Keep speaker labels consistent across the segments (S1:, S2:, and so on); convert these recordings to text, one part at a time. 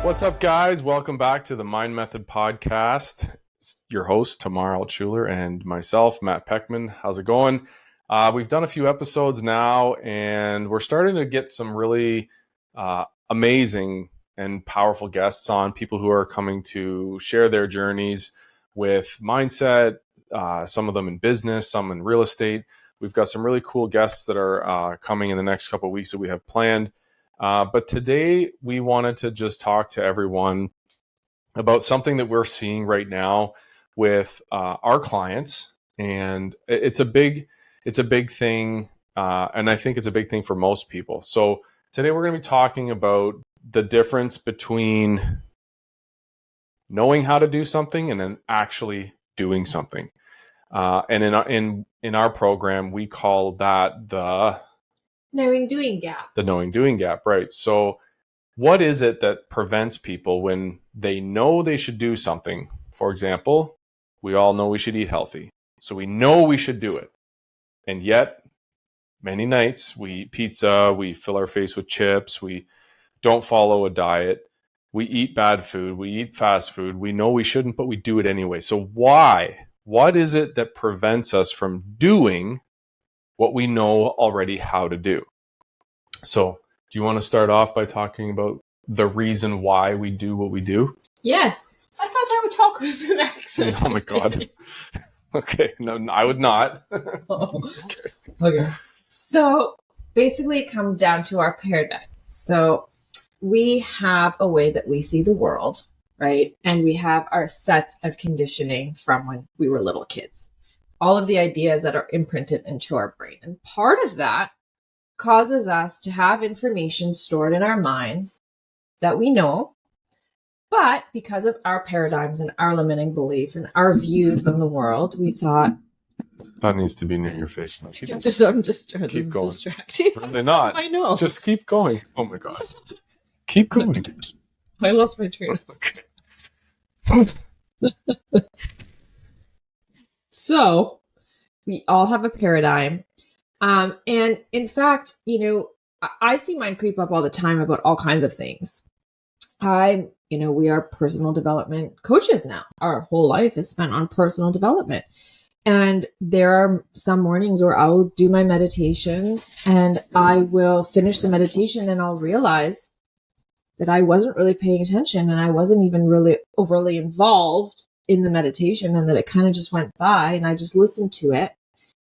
S1: What's up, guys? Welcome back to the Mind Method Podcast. It's your host, Tamar and myself, Matt Peckman. How's it going? We've done a few episodes now, and we're starting to get some really amazing and powerful guests on, people who are coming to share their journeys with mindset, some of them in business, some in real estate. We've got some really cool guests that are coming in the next couple of weeks that we have planned. But today we wanted to just talk to everyone about something that we're seeing right now with our clients, and it's a big thing, and I think it's a big thing for most people. So today we're going to be talking about the difference between knowing how to do something and then actually doing something. And in our program, we call that the
S2: knowing-doing gap.
S1: The knowing-doing gap, right? So what is it that prevents people when they know they should do something? For example, we all know we should eat healthy. So we know we should do it. And yet, many nights we eat pizza, we fill our face with chips, we don't follow a diet, we eat bad food, we eat fast food. We know we shouldn't, but we do it anyway. So why? What is it that prevents us from doing what we know already how to do? So do you want to start off by talking about the reason why we do what we do?
S2: Yes. I thought I would talk with an accent.
S1: Oh my God. Okay. No, I would not.
S2: Okay. So basically it comes down to our paradigm. So we have a way that we see the world, right? And we have our sets of conditioning from when we were little kids. All of the ideas that are imprinted into our brain. And part of that causes us to have information stored in our minds that we know, but because of our paradigms and our limiting beliefs and our views on the world, we thought
S1: that needs to be near your face.
S2: I'm just
S1: keep going.
S2: Distracting.
S1: Really not.
S2: I know.
S1: Just keep going. Oh my God. Keep going.
S2: I lost my train of
S1: thought.
S2: Okay. So we all have a paradigm. And in fact, I see mine creep up all the time about all kinds of things. We are personal development coaches now. Our whole life is spent on personal development. And there are some mornings where I will do my meditations and I will finish the meditation and I'll realize that I wasn't really paying attention and I wasn't even really overly involved in the meditation, and that it kind of just went by and I just listened to it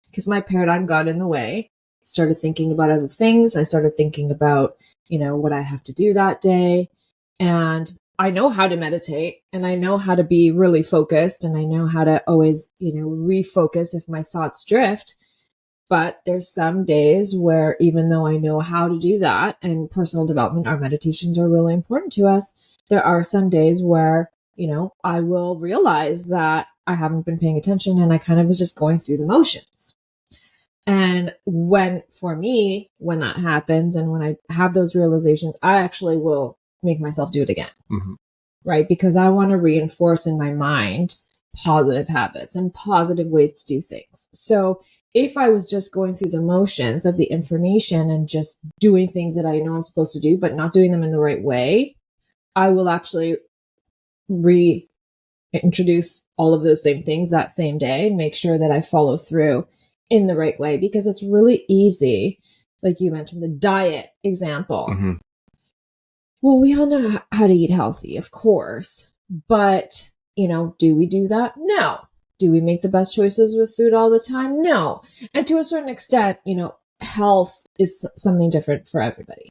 S2: because my paradigm got in the way. Started thinking about other things. I started thinking about, what I have to do that day. And I know how to meditate and I know how to be really focused and I know how to always, refocus if my thoughts drift. But there's some days where even though I know how to do that, and personal development, our meditations are really important to us, there are some days where, I will realize that I haven't been paying attention and I kind of was just going through the motions. And for me, when that happens and when I have those realizations, I actually will make myself do it again, right? Because I want to reinforce in my mind positive habits and positive ways to do things. So if I was just going through the motions of the information and just doing things that I know I'm supposed to do, but not doing them in the right way, I will actually reintroduce all of those same things that same day and make sure that I follow through in the right way, because it's really easy. Like you mentioned, the diet example. Well, we all know how to eat healthy, of course, but, do we do that? No. Do we make the best choices with food all the time? No. And to a certain extent, health is something different for everybody.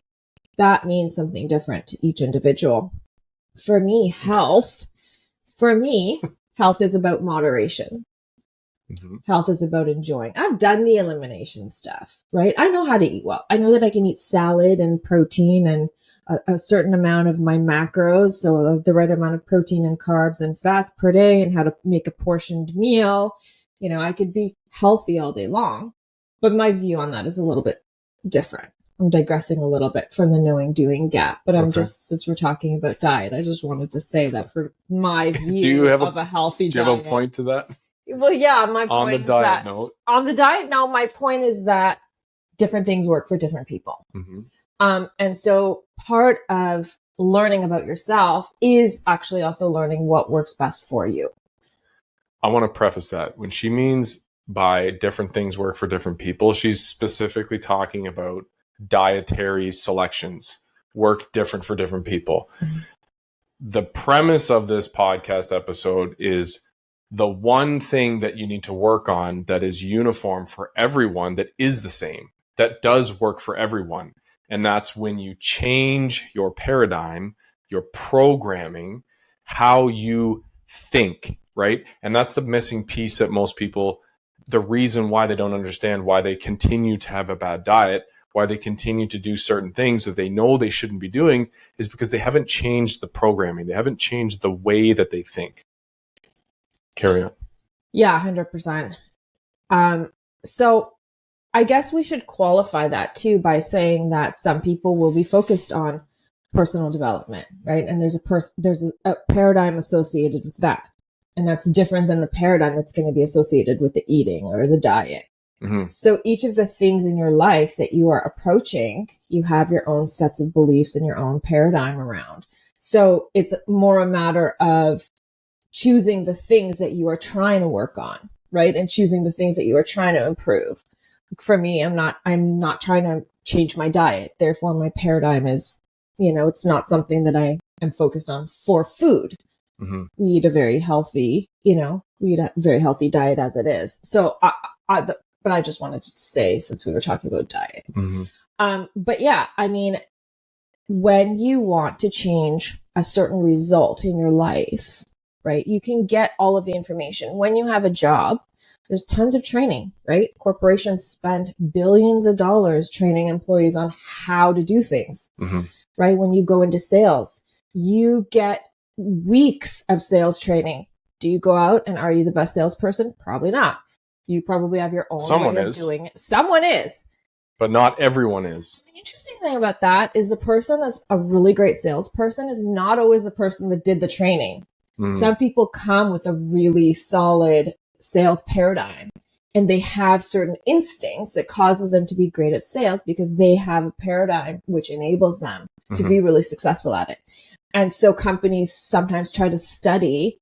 S2: That means something different to each individual. For me, health is about moderation. Health is about enjoying. I've done the elimination stuff, right? I know how to eat well. I know that I can eat salad and protein and a certain amount of my macros, so the right amount of protein and carbs and fats per day, and how to make a portioned meal. I could be healthy all day long, but my view on that is a little bit different. I'm digressing a little bit from the knowing-doing gap, but since we're talking about diet, I just wanted to say that for my view of a healthy diet.
S1: Do you have a point to that?
S2: Well, yeah, my point is that
S1: on
S2: the diet note, my point is that different things work for different people.
S1: Mm-hmm.
S2: And so part of learning about yourself is actually also learning what works best for you.
S1: I want to preface that when she means by different things work for different people, she's specifically talking about dietary selections work different for different people.
S2: Mm-hmm.
S1: The premise of this podcast episode is the one thing that you need to work on that is uniform for everyone, that is the same, that does work for everyone. And that's when you change your paradigm, your programming, how you think, right? And that's the missing piece that most people, the reason why they don't understand why they continue to have a bad diet, why they continue to do certain things that they know they shouldn't be doing, is because they haven't changed the programming. They haven't changed the way that they think. Carry on.
S2: Yeah, 100%. So I guess we should qualify that too by saying that some people will be focused on personal development, right? And there's a paradigm associated with that. And that's different than the paradigm that's going to be associated with the eating or the diet.
S1: Mm-hmm.
S2: So each of the things in your life that you are approaching, you have your own sets of beliefs and your own paradigm around. So it's more a matter of choosing the things that you are trying to work on, right? And choosing the things that you are trying to improve. For me, I'm not trying to change my diet. Therefore, my paradigm is, it's not something that I am focused on for food.
S1: Mm-hmm.
S2: We eat a very healthy, diet as it is. So but I just wanted to say, since we were talking about diet.
S1: Mm-hmm.
S2: But yeah, I mean, when you want to change a certain result in your life, right, you can get all of the information. When you have a job, there's tons of training, right? Corporations spend billions of dollars training employees on how to do things,
S1: Mm-hmm.
S2: right? When you go into sales, you get weeks of sales training. Do you go out and are you the best salesperson? Probably not. You probably have your own way of doing it. Someone is.
S1: But not everyone is.
S2: The interesting thing about that is the person that's a really great salesperson is not always the person that did the training. Mm. Some people come with a really solid sales paradigm and they have certain instincts that causes them to be great at sales because they have a paradigm which enables them to be really successful at it. And so companies sometimes try to study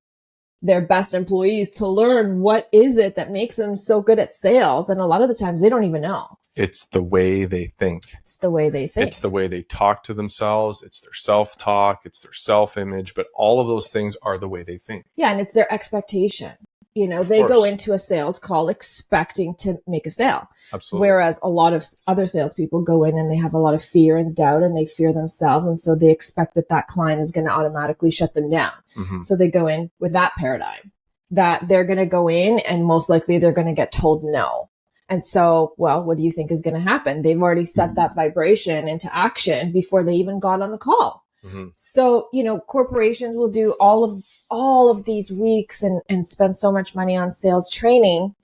S2: their best employees to learn what is it that makes them so good at sales. And a lot of the times they don't even know.
S1: It's the way they think.
S2: It's the way they think.
S1: It's the way they talk to themselves. It's their self-talk. It's their self-image. But all of those things are the way they think.
S2: Yeah, and it's their expectation. They go into a sales call expecting to make a sale.
S1: Absolutely.
S2: Whereas a lot of other salespeople go in and they have a lot of fear and doubt and they fear themselves. And so they expect that client is going to automatically shut them down. Mm-hmm. So they go in with that paradigm that they're going to go in and most likely they're going to get told no. And so, well, what do you think is going to happen? They've already set that vibration into action before they even got on the call. Mm-hmm. So, corporations will do all of these weeks and spend so much money on sales training.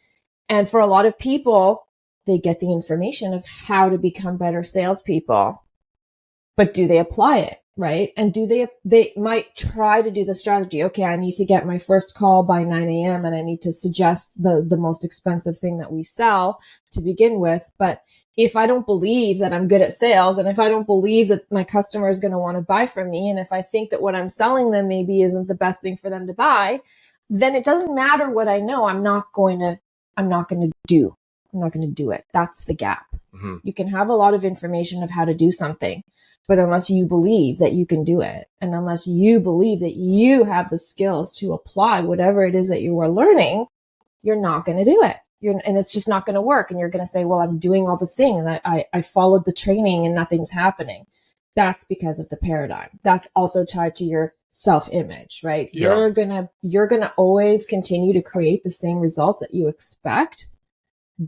S2: And for a lot of people, they get the information of how to become better salespeople, but do they apply it? Right. And they might try to do the strategy. Okay, I need to get my first call by 9 a.m. and I need to suggest the most expensive thing that we sell to begin with. But if I don't believe that I'm good at sales and if I don't believe that my customer is going to want to buy from me, and if I think that what I'm selling them maybe isn't the best thing for them to buy, then it doesn't matter what I know. I'm not going to do it. That's the gap. Mm-hmm. You can have a lot of information of how to do something, but unless you believe that you can do it, and unless you believe that you have the skills to apply whatever it is that you are learning, you're not going to do it. And it's just not going to work. And you're going to say, well, I'm doing all the things. I followed the training and nothing's happening. That's because of the paradigm. That's also tied to your self-image, right? Yeah. You're going to always continue to create the same results that you expect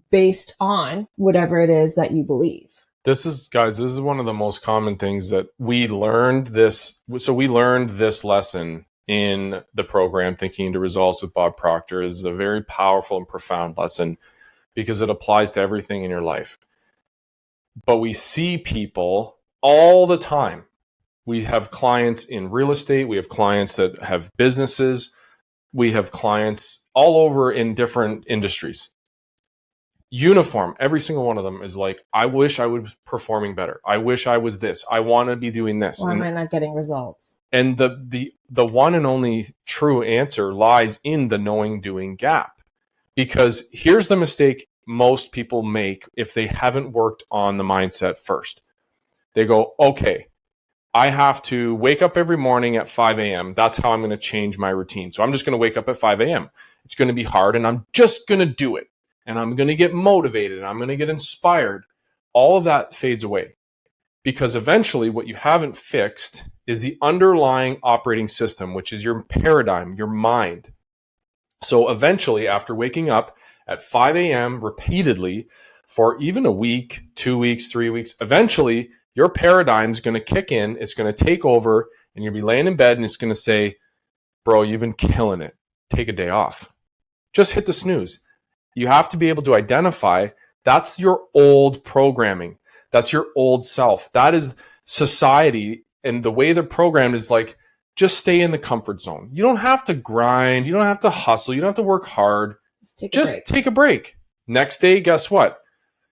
S2: based on whatever it is that you believe.
S1: This is one of the most common things that we learned this. So we learned this lesson in the program, Thinking into Results with Bob Proctor. Is a very powerful and profound lesson because it applies to everything in your life. But we see people all the time. We have clients in real estate. We have clients that have businesses. We have clients all over in different industries. uniform. Every single one of them is like, I wish I was performing better. I wish I was this. I want to be doing this.
S2: Why am I not getting results?
S1: And the one and only true answer lies in the knowing doing gap. Because here's the mistake most people make if they haven't worked on the mindset first. They go, okay, I have to wake up every morning at 5 a.m. That's how I'm going to change my routine. So I'm just going to wake up at 5 a.m. It's going to be hard and I'm just going to do it. And I'm going to get motivated and I'm going to get inspired. All of that fades away because eventually what you haven't fixed is the underlying operating system, which is your paradigm, your mind. So eventually, after waking up at 5 a.m. repeatedly for even a week, 2 weeks, 3 weeks, eventually your paradigm is going to kick in. It's going to take over and you'll be laying in bed and it's going to say, bro, you've been killing it. Take a day off. Just hit the snooze. You have to be able to identify that's your old programming. That's your old self. That is society. And the way they're programmed is like, just stay in the comfort zone. You don't have to grind. You don't have to hustle. You don't have to work hard. Just take a break. Next day, guess what?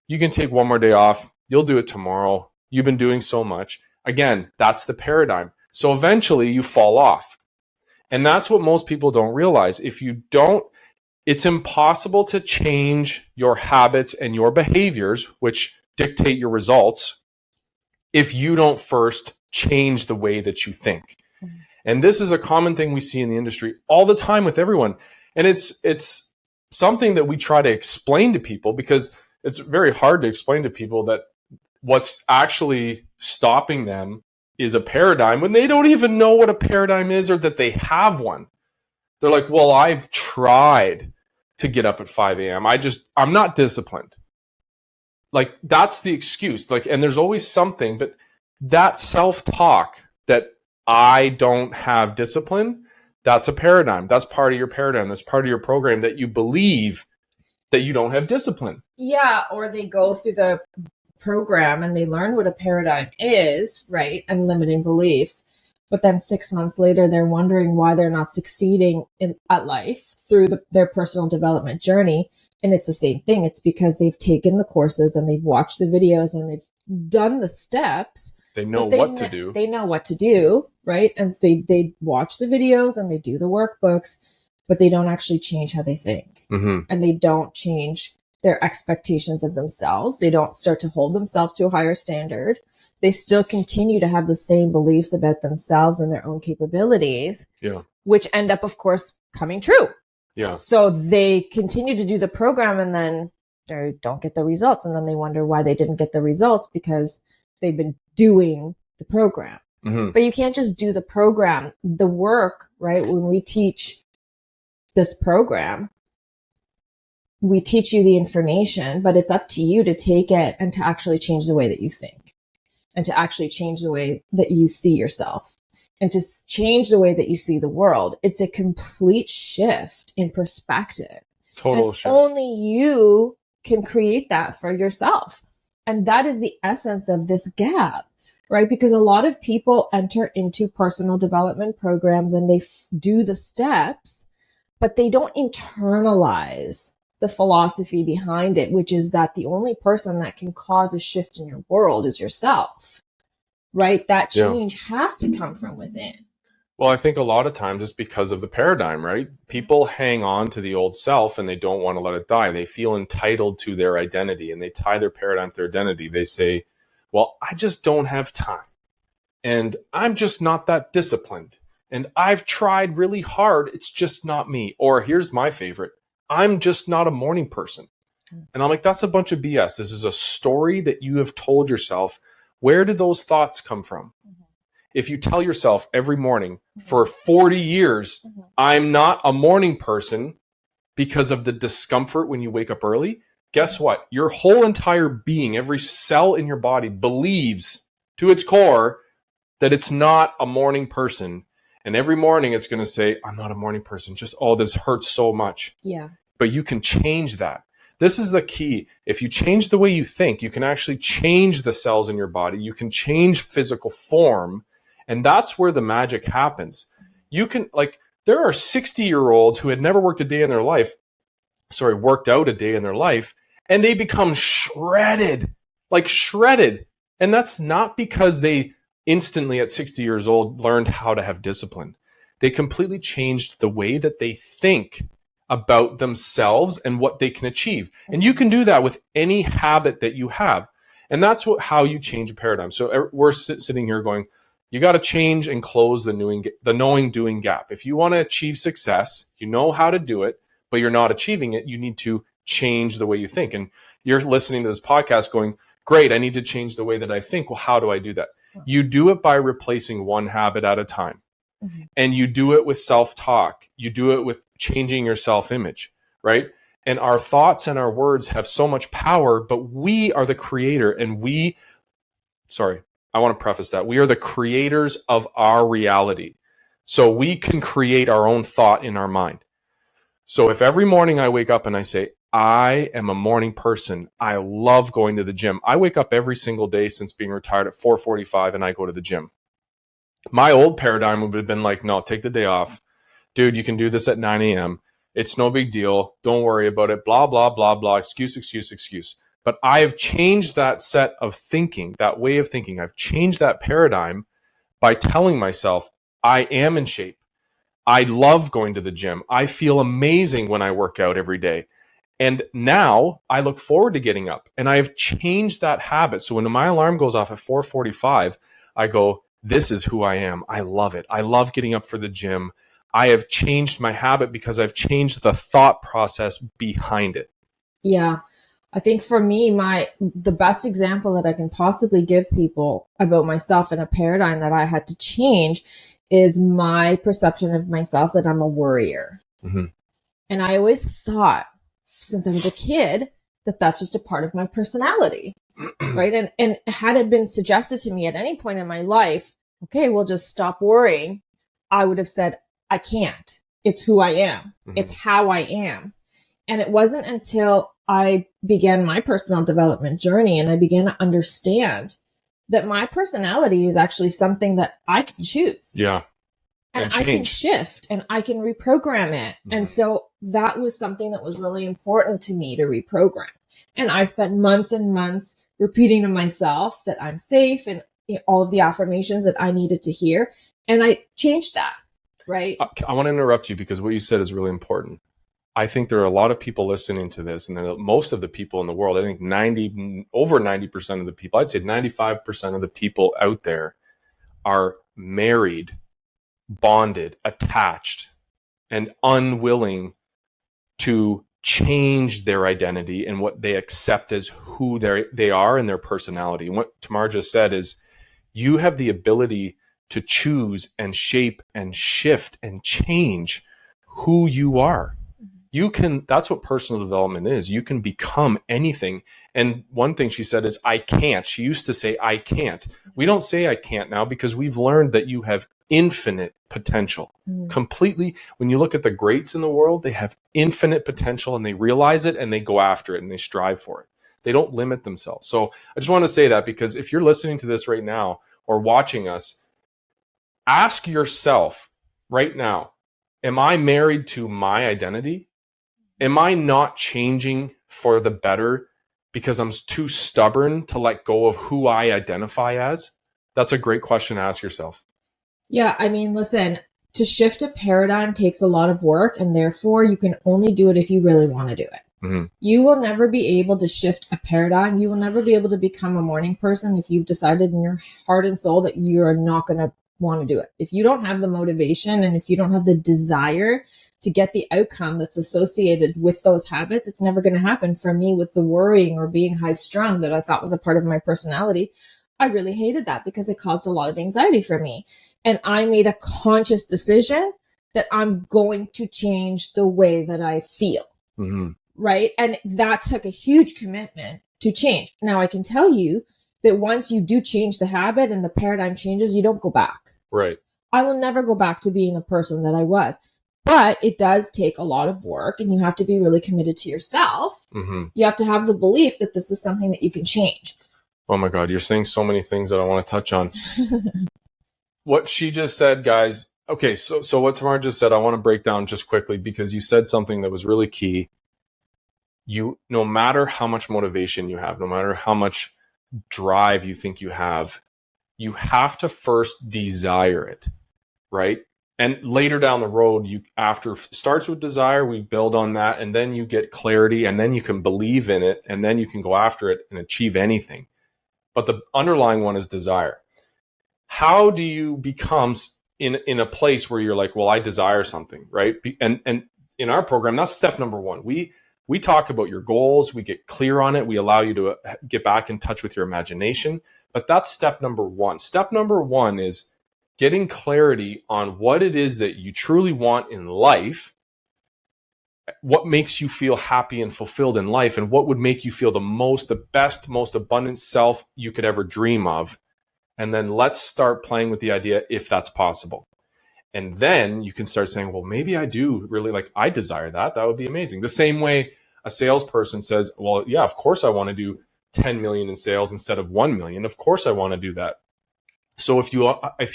S1: You can take one more day off. You'll do it tomorrow. You've been doing so much. Again, that's the paradigm. So eventually you fall off. And that's what most people don't realize. If you don't, it's impossible to change your habits and your behaviors, which dictate your results, if you don't first change the way that you think. And this is a common thing we see in the industry all the time with everyone. And it's something that we try to explain to people because it's very hard to explain to people that what's actually stopping them is a paradigm when they don't even know what a paradigm is or that they have one. They're like, well, I've tried to get up at 5 a.m. I'm not disciplined. Like that's the excuse. Like, and there's always something, but that self-talk that I don't have discipline, that's a paradigm. That's part of your paradigm. That's part of your program that you believe that you don't have discipline.
S2: Yeah, or they go through the program and they learn what a paradigm is, right? And limiting beliefs. But then 6 months later, they're wondering why they're not succeeding at life through their personal development journey. And it's the same thing. It's because they've taken the courses and they've watched the videos and they've done the steps.
S1: They know what to do.
S2: They know what to do, right? And they watch the videos and they do the workbooks, but they don't actually change how they think. Mm-hmm. And they don't change their expectations of themselves. They don't start to hold themselves to a higher standard. They still continue to have the same beliefs about themselves and their own capabilities, which end up, of course, coming true. Yeah. So they continue to do the program and then they don't get the results. And then they wonder why they didn't get the results because they've been doing the program. Mm-hmm. But you can't just do the program. The work, right? When we teach this program, we teach you the information, but it's up to you to take it and to actually change the way that you think and to actually change the way that you see yourself and to change the way that you see the world. It's a complete shift in perspective.
S1: Total shift.
S2: Only you can create that for yourself. And that is the essence of this gap, right? Because a lot of people enter into personal development programs and they do the steps, but they don't internalize the philosophy behind it, which is that the only person that can cause a shift in your world is yourself, right? That change has to come from within.
S1: Well, I think a lot of times it's because of the paradigm, right? People hang on to the old self and they don't want to let it die. They feel entitled to their identity and they tie their paradigm to their identity. They say, well, I just don't have time and I'm just not that disciplined and I've tried really hard. It's just not me. Or here's my favorite. I'm just not a morning person. And I'm like, that's a bunch of BS. This is a story that you have told yourself. Where did those thoughts come from? Mm-hmm. If you tell yourself every morning for 40 years, I'm not a morning person because of the discomfort when you wake up early, guess what? Your whole entire being, every cell in your body believes to its core that it's not a morning person. And every morning it's going to say, I'm not a morning person. Just, oh, this hurts so much.
S2: Yeah.
S1: But you can change that. This is the key. If you change the way you think, you can actually change the cells in your body. You can change physical form. And that's where the magic happens. You can, like, there are 60-year-olds who had never worked out a day in their life, and they become shredded, like shredded. And that's not because they instantly at 60 years old learned how to have discipline. They completely changed the way that they think about themselves and what they can achieve. And you can do that with any habit that you have. And that's how you change a paradigm. So we're sitting here going, you got to change and close the knowing doing gap. If you want to achieve success, you know how to do it, but you're not achieving it. You need to change the way you think. And you're listening to this podcast going, great, I need to change the way that I think. Well, how do I do that? You do it by replacing one habit at a time. Mm-hmm. And you do it with self-talk. You do it with changing your self-image, right? And our thoughts and our words have so much power, but we are the creator. And I want to preface that. We are the creators of our reality. So we can create our own thought in our mind. So if every morning I wake up and I say, I am a morning person, I love going to the gym. I wake up every single day since being retired at 4:45 and I go to the gym. My old paradigm would have been like, no, take the day off. Dude, you can do this at 9 a.m. It's no big deal. Don't worry about it. Blah, blah, blah, blah. Excuse. But I have changed that set of thinking, that way of thinking. I've changed that paradigm by telling myself, I am in shape. I love going to the gym. I feel amazing when I work out every day. And now I look forward to getting up. And I have changed that habit. So when my alarm goes off at 4:45, I go, this is who I am. I love it. I love getting up for the gym. I have changed my habit because I've changed the thought process behind it.
S2: Yeah. I think for me, the best example that I can possibly give people about myself and a paradigm that I had to change is my perception of myself that I'm a worrier. Mm-hmm. And I always thought since I was a kid that that's just a part of my personality. Right. And had it been suggested to me at any point in my life, okay, we'll just stop worrying, I would have said, I can't. It's who I am. Mm-hmm. It's how I am. And it wasn't until I began my personal development journey and I began to understand that my personality is actually something that I can choose.
S1: Yeah.
S2: And I can shift and I can reprogram it. Mm-hmm. And so that was something that was really important to me to reprogram. And I spent months and months repeating to myself that I'm safe and all of the affirmations that I needed to hear. And I changed that, right?
S1: I want to interrupt you because what you said is really important. I think there are a lot of people listening to this, and most of the people in the world, I think over 90% of the people, I'd say 95% of the people out there are married, bonded, attached, and unwilling to change their identity and what they accept as who they are and their personality. And what Tamar just said is you have the ability to choose and shape and shift and change who you are. You can, that's what personal development is. You can become anything. And one thing she said is, I can't. She used to say, I can't. We don't say I can't now because we've learned that you have infinite potential. Completely. When you look at the greats in the world, they have infinite potential and they realize it and they go after it and they strive for it. They don't limit themselves. So I just want to say that because if you're listening to this right now or watching us, ask yourself right now, am I married to my identity? Am I not changing for the better because I'm too stubborn to let go of who I identify as? That's a great question to ask yourself.
S2: Yeah, I mean, listen, to shift a paradigm takes a lot of work, and therefore you can only do it if you really want to do it. Mm-hmm. You will never be able to shift a paradigm. You will never be able to become a morning person if you've decided in your heart and soul that you're not going to want to do it. If you don't have the motivation and if you don't have the desire to get the outcome that's associated with those habits, it's never going to happen. For me, with the worrying or being high strung that I thought was a part of my personality, I really hated that because it caused a lot of anxiety for me. And I made a conscious decision that I'm going to change the way that I feel. Mm-hmm. Right. And that took a huge commitment to change. Now I can tell you that once you do change the habit and the paradigm changes, you don't go back.
S1: Right.
S2: I will never go back to being the person that I was. But it does take a lot of work and you have to be really committed to yourself. Mm-hmm. You have to have the belief that this is something that you can change.
S1: Oh my God, you're saying so many things that I want to touch on. What she just said, guys. Okay, so what Tamar just said, I want to break down just quickly because you said something that was really key. no matter how much motivation you have, no matter how much drive you think you have to first desire it, right? And later down the road, after starts with desire, we build on that, and then you get clarity, and then you can believe in it, and then you can go after it and achieve anything. But the underlying one is desire. How do you become in a place where you're like, well, I desire something, right? And in our program, that's step number one. We talk about your goals, we get clear on it, we allow you to get back in touch with your imagination. But that's step number one. Step number one is getting clarity on what it is that you truly want in life, what makes you feel happy and fulfilled in life, and what would make you feel the best, most abundant self you could ever dream of. And then let's start playing with the idea if that's possible. And then you can start saying, well, maybe I do really I desire that. That would be amazing. The same way a salesperson says, well, yeah, of course I want to do 10 million in sales instead of 1 million. Of course I want to do that. So if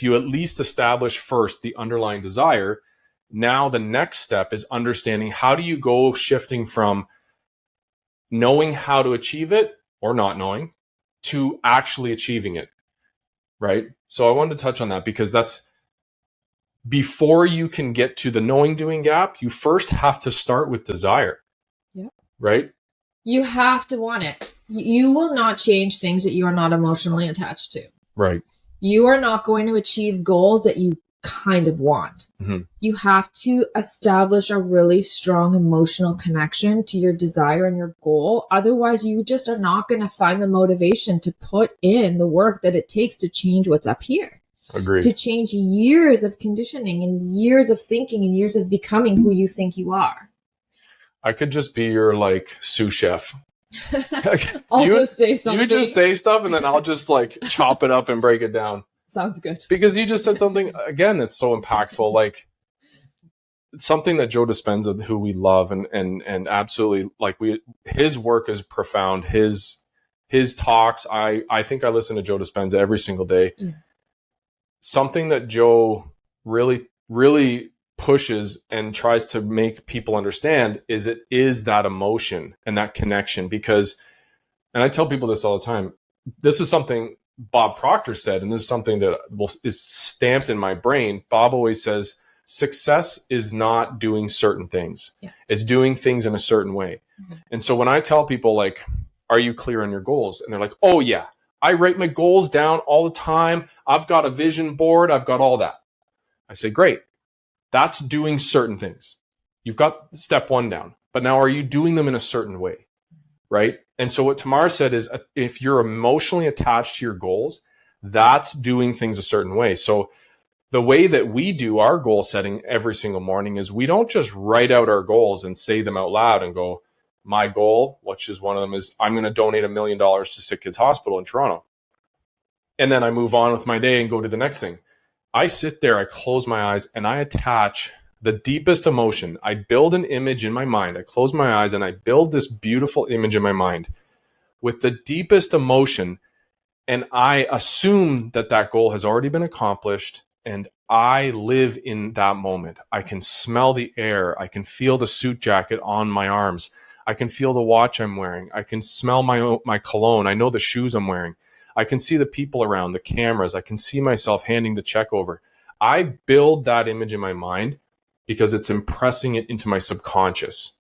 S1: you at least establish first the underlying desire, now the next step is understanding how do you go shifting from knowing how to achieve it or not knowing to actually achieving it, right? So I wanted to touch on that because that's before you can get to the knowing doing gap, you first have to start with desire.
S2: Yeah.
S1: Right?
S2: You have to want it. You will not change things that you are not emotionally attached to.
S1: Right.
S2: You are not going to achieve goals that you kind of want.
S1: Mm-hmm.
S2: You have to establish a really strong emotional connection to your desire and your goal. Otherwise, you just are not going to find the motivation to put in the work that it takes to change what's up here.
S1: Agreed.
S2: To change years of conditioning and years of thinking and years of becoming who you think you are.
S1: I could just be your sous chef.
S2: I'll just say something.
S1: You just say stuff and then I'll just chop it up and break it down.
S2: Sounds good.
S1: Because you just said something, again, that's so impactful. Something that Joe Dispenza, who we love and absolutely his work is profound. His talks, I think I listen to Joe Dispenza every single day. Yeah. Something that Joe really, really pushes and tries to make people understand is it is that emotion and that connection. Because, and I tell people this all the time, this is something Bob Proctor said, and this is something that is stamped in my brain. Bob always says, success is not doing certain things. Yeah. It's doing things in a certain way. Mm-hmm. And so when I tell people are you clear on your goals? And they're like, oh yeah, I write my goals down all the time. I've got a vision board. I've got all that. I say, great. That's doing certain things. You've got step one down, but now are you doing them in a certain way? Right? And so what Tamar said is if you're emotionally attached to your goals, that's doing things a certain way. So the way that we do our goal setting every single morning is we don't just write out our goals and say them out loud and go, my goal, which is one of them, is I'm going to donate $1 million to Sick Kids Hospital in Toronto. And then I move on with my day and go to the next thing. I sit there, I close my eyes, and I attach the deepest emotion. I build an image in my mind. I close my eyes and I build this beautiful image in my mind with the deepest emotion. And I assume that that goal has already been accomplished. And I live in that moment. I can smell the air. I can feel the suit jacket on my arms. I can feel the watch I'm wearing. I can smell my cologne. I know the shoes I'm wearing. I can see the people around, the cameras. I can see myself handing the check over. I build that image in my mind because it's impressing it into my subconscious.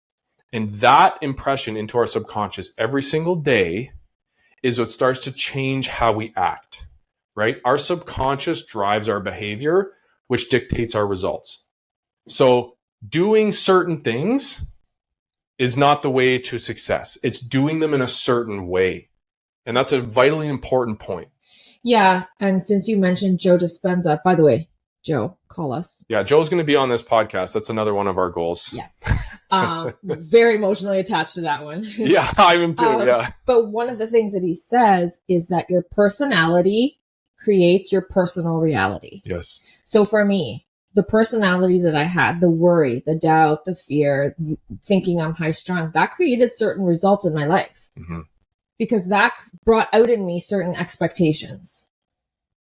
S1: And that impression into our subconscious every single day is what starts to change how we act, right? Our subconscious drives our behavior, which dictates our results. So doing certain things is not the way to success. It's doing them in a certain way. And that's a vitally important point.
S2: Yeah. And since you mentioned Joe Dispenza, by the way, Joe, call us.
S1: Yeah, Joe's going to be on this podcast. That's another one of our goals.
S2: Yeah. Very emotionally attached to that one.
S1: Yeah, I am too. Yeah.
S2: But one of the things that he says is that your personality creates your personal reality.
S1: Yes.
S2: So for me, the personality that I had, the worry, the doubt, the fear, thinking I'm high strung, that created certain results in my life. Mm-hmm. Because that brought out in me certain expectations.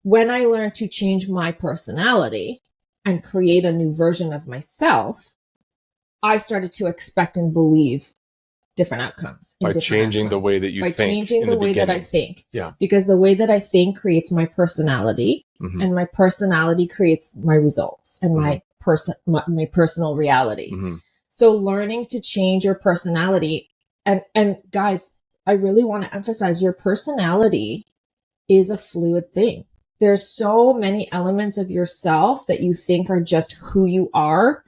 S2: When I learned to change my personality and create a new version of myself, I started to expect and believe different outcomes.
S1: By changing the way that you think.
S2: By changing the way that I think.
S1: Yeah.
S2: Because the way that I think creates my personality, and my personality creates my results and my personal reality. So learning to change your personality, and guys, I really want to emphasize, your personality is a fluid thing. There's so many elements of yourself that you think are just who you are,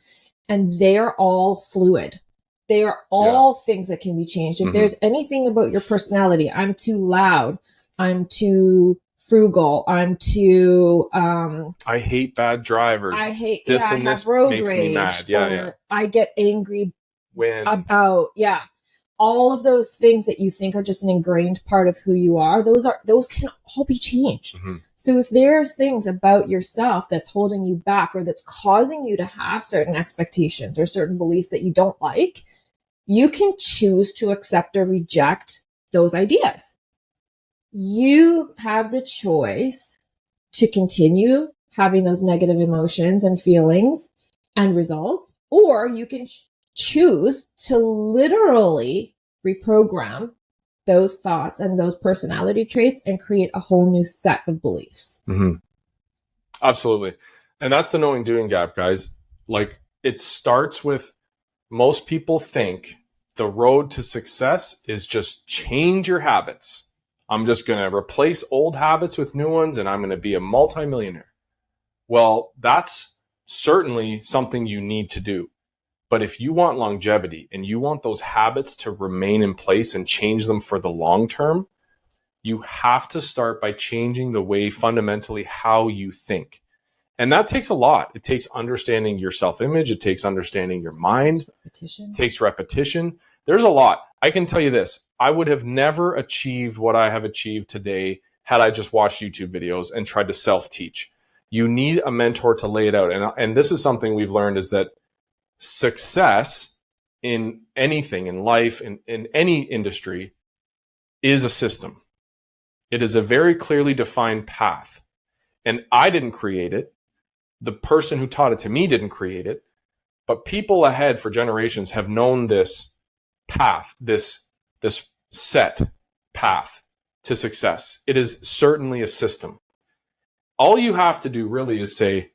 S2: and they're all fluid. They are all things that can be changed. If there's anything about your personality, I'm too loud, I'm too frugal, I'm too
S1: I hate bad drivers.
S2: I hate
S1: this
S2: I
S1: and
S2: have
S1: this
S2: road
S1: makes
S2: rage,
S1: me mad. Yeah.
S2: I get angry
S1: when
S2: about all of those things that you think are just an ingrained part of who you are. Those can all be changed. So if there's things about yourself that's holding you back, or that's causing you to have certain expectations or certain beliefs that you don't like, you can choose to accept or reject those ideas. You have the choice to continue having those negative emotions and feelings and results, or you can choose to literally reprogram those thoughts and those personality traits and create a whole new set of beliefs.
S1: Absolutely. And that's the knowing doing gap, guys. Like, it starts with, most people think the road to success is just change your habits. I'm just going to replace old habits with new ones and I'm going to be a multimillionaire. Well, that's certainly something you need to do. But if you want longevity and you want those habits to remain in place and change them for the long term, you have to start by changing the way, fundamentally, how you think. And that takes a lot. It takes understanding your self-image. It takes understanding your mind. It takes repetition. There's a lot. I can tell you this. I would have never achieved what I have achieved today had I just watched YouTube videos and tried to self-teach. You need a mentor to lay it out. And this is something we've learned, is that success in anything, in life, in any industry, is a system. It is a very clearly defined path. And I didn't create it. The person who taught it to me didn't create it. But people ahead for generations have known this path, this set path to success. It is certainly a system. All you have to do really is say,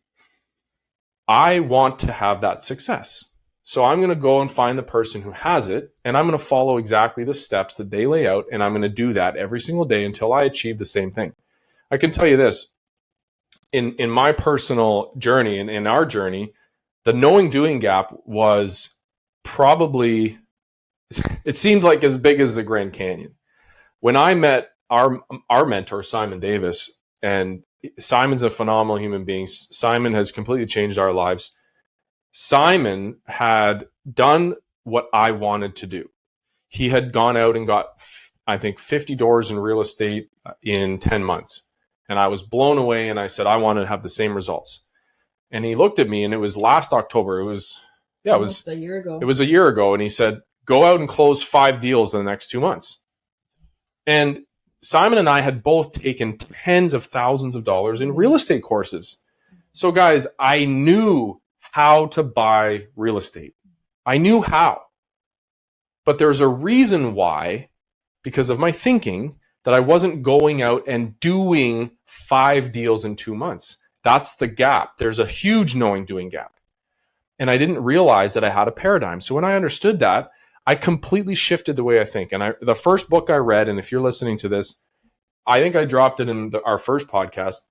S1: I want to have that success. So I'm going to go and find the person who has it, and I'm going to follow exactly the steps that they lay out, and I'm going to do that every single day until I achieve the same thing. I can tell you this, in my personal journey and in our journey, the knowing doing gap was probably, it seemed like as big as the Grand Canyon. When I met our mentor, Simon Davis, and Simon's a phenomenal human being. Simon has completely changed our lives. Simon had done what I wanted to do. He had gone out and got, I think, 50 doors in real estate in 10 months. And I was blown away, and I said, I want to have the same results. And he looked at me, and it was last October. It was a year ago. It was a year ago. And he said, go out and close 5 deals in the next 2 months. And Simon and I had both taken tens of thousands of dollars in real estate courses. So guys, I knew how to buy real estate. I knew how. But there's a reason why, because of my thinking, that I wasn't going out and doing 5 deals in 2 months. That's the gap. There's a huge knowing doing gap. And I didn't realize that I had a paradigm. So when I understood that, I completely shifted the way I think. And the first book I read, and if you're listening to this, I think I dropped it in our first podcast.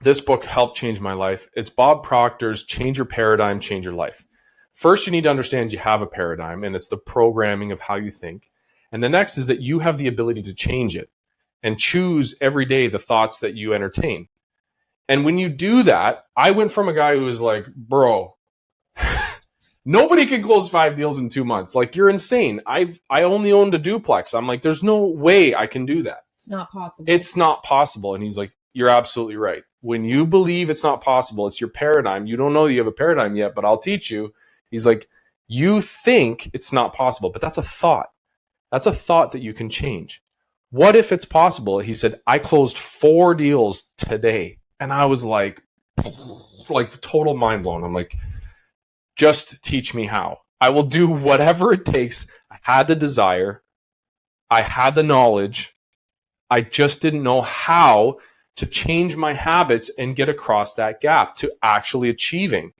S1: This book helped change my life. It's Bob Proctor's Change Your Paradigm, Change Your Life. First, you need to understand you have a paradigm, and it's the programming of how you think. And the next is that you have the ability to change it and choose every day the thoughts that you entertain. And when you do that, I went from a guy who was like, bro, nobody can close 5 deals in 2 months. Like, you're insane. I only owned a duplex. I'm like, there's no way I can do that.
S2: It's not possible.
S1: It's not possible. And he's like, you're absolutely right. When you believe it's not possible, it's your paradigm. You don't know you have a paradigm yet, but I'll teach you. He's like, you think it's not possible, but that's a thought. That's a thought that you can change. What if it's possible? He said, I closed 4 deals today. And I was like total mind blown. I'm like, just teach me how. I will do whatever it takes. I had the desire. I had the knowledge. I just didn't know how to change my habits and get across that gap to actually achieving.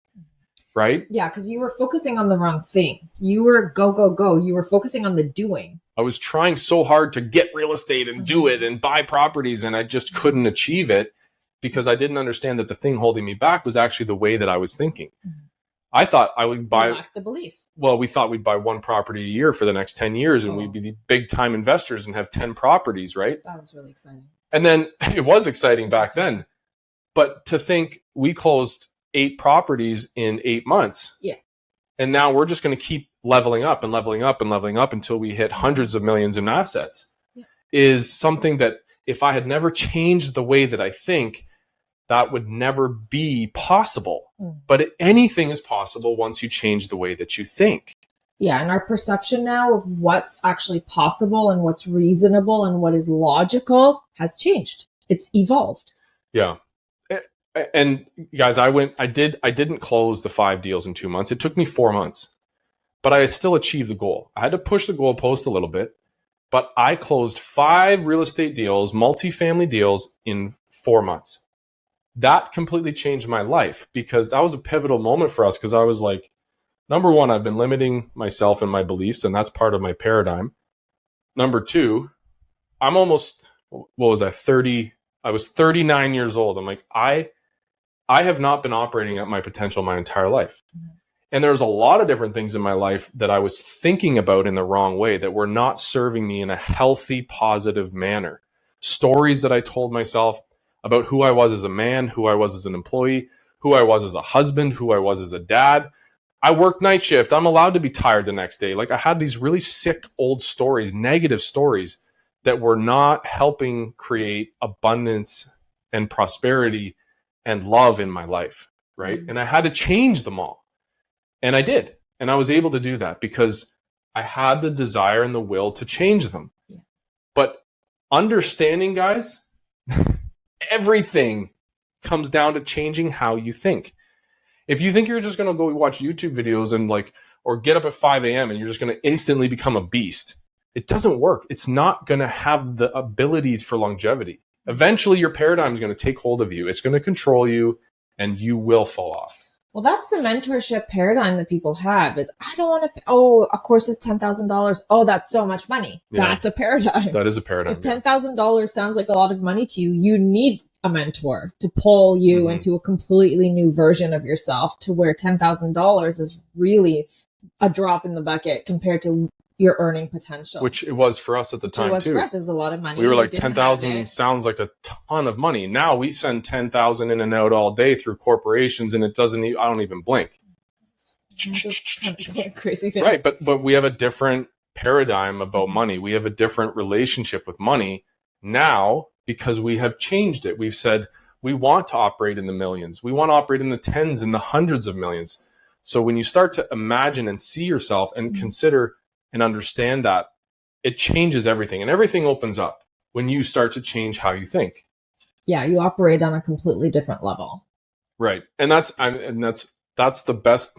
S1: Right?
S2: Yeah, because you were focusing on the wrong thing. You were go, go, go. You were focusing on the doing.
S1: I was trying so hard to get real estate and do it and buy properties, and I just couldn't achieve it because I didn't understand that the thing holding me back was actually the way that I was thinking. I thought I would buy...
S2: You lacked the belief.
S1: Well, we thought we'd buy one property a year for the next 10 years and we'd be the big time investors and have 10 properties, right?
S2: That was really exciting.
S1: And then it was exciting back then. But to think we closed 8 properties in 8 months.
S2: Yeah.
S1: And now we're just going to keep leveling up and leveling up and leveling up until we hit hundreds of millions in assets is something that if I had never changed the way that I think, that would never be possible. But anything is possible once you change the way that you think.
S2: Yeah, and our perception now of what's actually possible and what's reasonable and what is logical has changed. It's evolved.
S1: Yeah. And guys, I didn't close the 5 deals in 2 months. It took me 4 months, but I still achieved the goal. I had to push the goalpost a little bit, but I closed 5 real estate deals, multifamily deals in 4 months. That completely changed my life because that was a pivotal moment for us. Because I was like, number one, I've been limiting myself and my beliefs, and that's part of my paradigm. Number two, I'm almost, what was I, 30? I was 39 years old. I'm like, I have not been operating at my potential my entire life. And there's a lot of different things in my life that I was thinking about in the wrong way that were not serving me in a healthy, positive manner. Stories that I told myself about who I was as a man, who I was as an employee, who I was as a husband, who I was as a dad. I work night shift. I'm allowed to be tired the next day. Like I had these really sick old stories, negative stories that were not helping create abundance and prosperity and love in my life, right? And I had to change them all. And I did. And I was able to do that because I had the desire and the will to change them. Yeah. But understanding, guys, everything comes down to changing how you think. If you think you're just going to go watch YouTube videos and or get up at 5 a.m. and you're just going to instantly become a beast, it doesn't work. It's not going to have the ability for longevity. Eventually, your paradigm is going to take hold of you. It's going to control you and you will fall off.
S2: Well, that's the mentorship paradigm that people have is, I don't want to, a course is $10,000. Oh, that's so much money. Yeah. That's a paradigm.
S1: That is a paradigm.
S2: If $10,000 sounds like a lot of money to you, you need a mentor to pull you into a completely new version of yourself to where $10,000 is really a drop in the bucket compared to your earning potential.
S1: Which it was for us at the time, too.
S2: For us, it was a lot of money.
S1: We were like, 10,000 sounds like a ton of money. Now we send 10,000 in and out all day through corporations, and it doesn't. I don't even blink.
S2: Crazy thing.
S1: Right, but we have a different paradigm about money. We have a different relationship with money now because we have changed it. We've said we want to operate in the millions. We want to operate in the tens and the hundreds of millions. So when you start to imagine and see yourself and consider and understand that, it changes everything, and everything opens up when you start to change how you think.
S2: Yeah, you operate on a completely different level.
S1: Right, and that's the best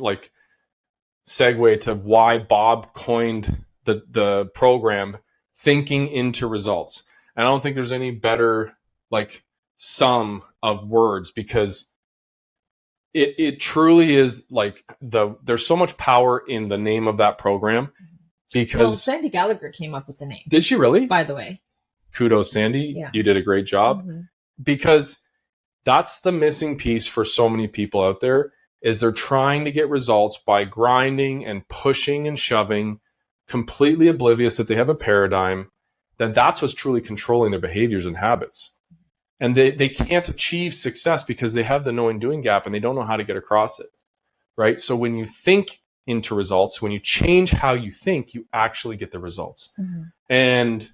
S1: segue to why Bob coined the program thinking into results. And I don't think there's any better sum of words because it truly is there's so much power in the name of that program. Because
S2: Sandy Gallagher came up with the name.
S1: Did she really?
S2: By the way.
S1: Kudos, Sandy. Yeah. You did a great job. Because that's the missing piece for so many people out there is they're trying to get results by grinding and pushing and shoving, completely oblivious that they have a paradigm, that's what's truly controlling their behaviors and habits. And they can't achieve success because they have the knowing doing gap and they don't know how to get across it. Right? So when you think into results, when you change how you think, you actually get the results. And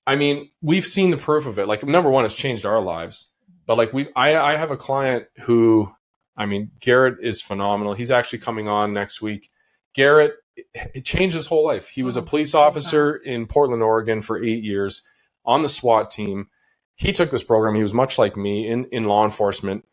S1: I mean, we've seen the proof of it. Number one, it's changed our lives. But I have a client who, Garrett is phenomenal. He's actually coming on next week. Garrett, it changed his whole life. He was a police officer in Portland, Oregon for 8 years on the SWAT team. He took this program. He was much like me in law enforcement,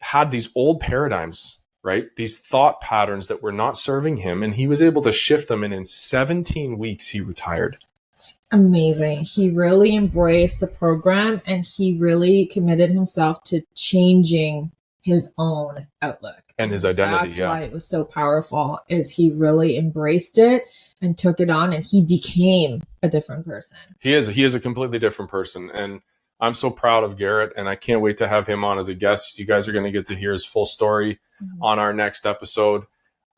S1: had these old paradigms, right? These thought patterns that were not serving him. And he was able to shift them. And in 17 weeks, he retired.
S2: It's amazing. He really embraced the program and he really committed himself to changing his own outlook.
S1: And his identity.
S2: That's why it was so powerful, is he really embraced it and took it on, and he became a different person.
S1: He is a completely different person. And I'm so proud of Garrett, and I can't wait to have him on as a guest. You guys are going to get to hear his full story on our next episode.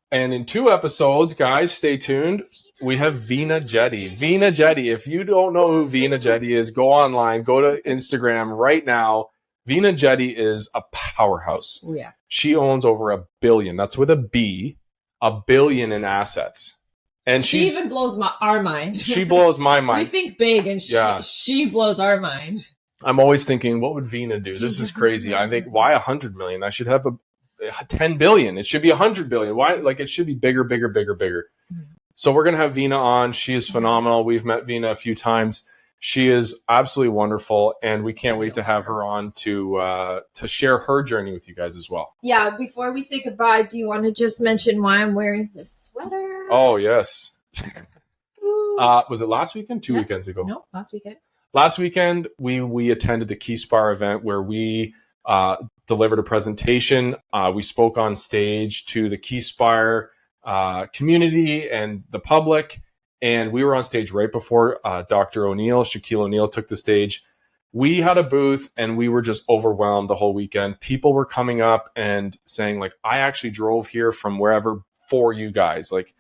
S1: And in 2 episodes, guys, stay tuned. We have Veena Jetti. Veena Jetti. If you don't know who Veena Jetti is, go online, go to Instagram right now. Veena Jetti is a powerhouse.
S2: Oh, yeah.
S1: She owns over $1 billion. That's with a B, $1 billion in assets. And
S2: she even blows our mind.
S1: She blows my mind.
S2: We think big, and she blows our mind.
S1: I'm always thinking, what would Veena do? This is crazy. I think, why 100 million? I should have 10 billion. It should be 100 billion. Why? Like, it should be bigger, bigger, bigger, bigger. So we're going to have Veena on. She is phenomenal. We've met Veena a few times. She is absolutely wonderful, and we can't wait to have her on to share her journey with you guys as well.
S2: Yeah, before we say goodbye, do you want to just mention why I'm wearing this sweater?
S1: Oh, yes. Was it last weekend? 2 weekends ago?
S2: No, last weekend.
S1: Last weekend, we attended the KeySpire event where we delivered a presentation. We spoke on stage to the KeySpire community and the public. And we were on stage right before Dr. O'Neill, Shaquille O'Neal, took the stage. We had a booth and we were just overwhelmed the whole weekend. People were coming up and saying, like, I actually drove here from wherever for you guys. Like,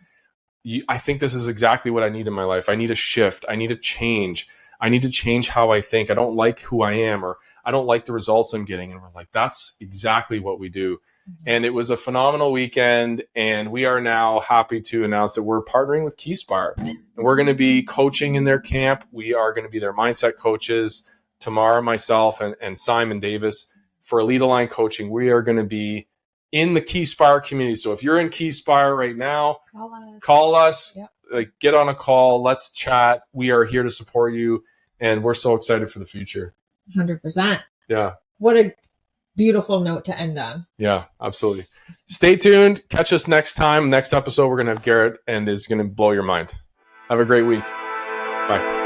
S1: I think this is exactly what I need in my life. I need a shift. I need a change. I need to change how I think. I don't like who I am, or I don't like the results I'm getting. And we're like, that's exactly what we do. And it was a phenomenal weekend, and we are now happy to announce that we're partnering with KeySpire. And we're going to be coaching in their camp. We are going to be their mindset coaches, Tamar, myself, and Simon Davis. For Elite Align coaching, we are going to be in the KeySpire community. So if you're in KeySpire right now, call us.
S2: Yep.
S1: Like, get on a call. Let's chat. We are here to support you, and we're so excited for the future.
S2: 100%.
S1: Yeah.
S2: What a beautiful note to end on.
S1: Yeah, absolutely. Stay tuned. Catch us next time. Next episode, we're going to have Garrett, and it's going to blow your mind. Have a great week. Bye.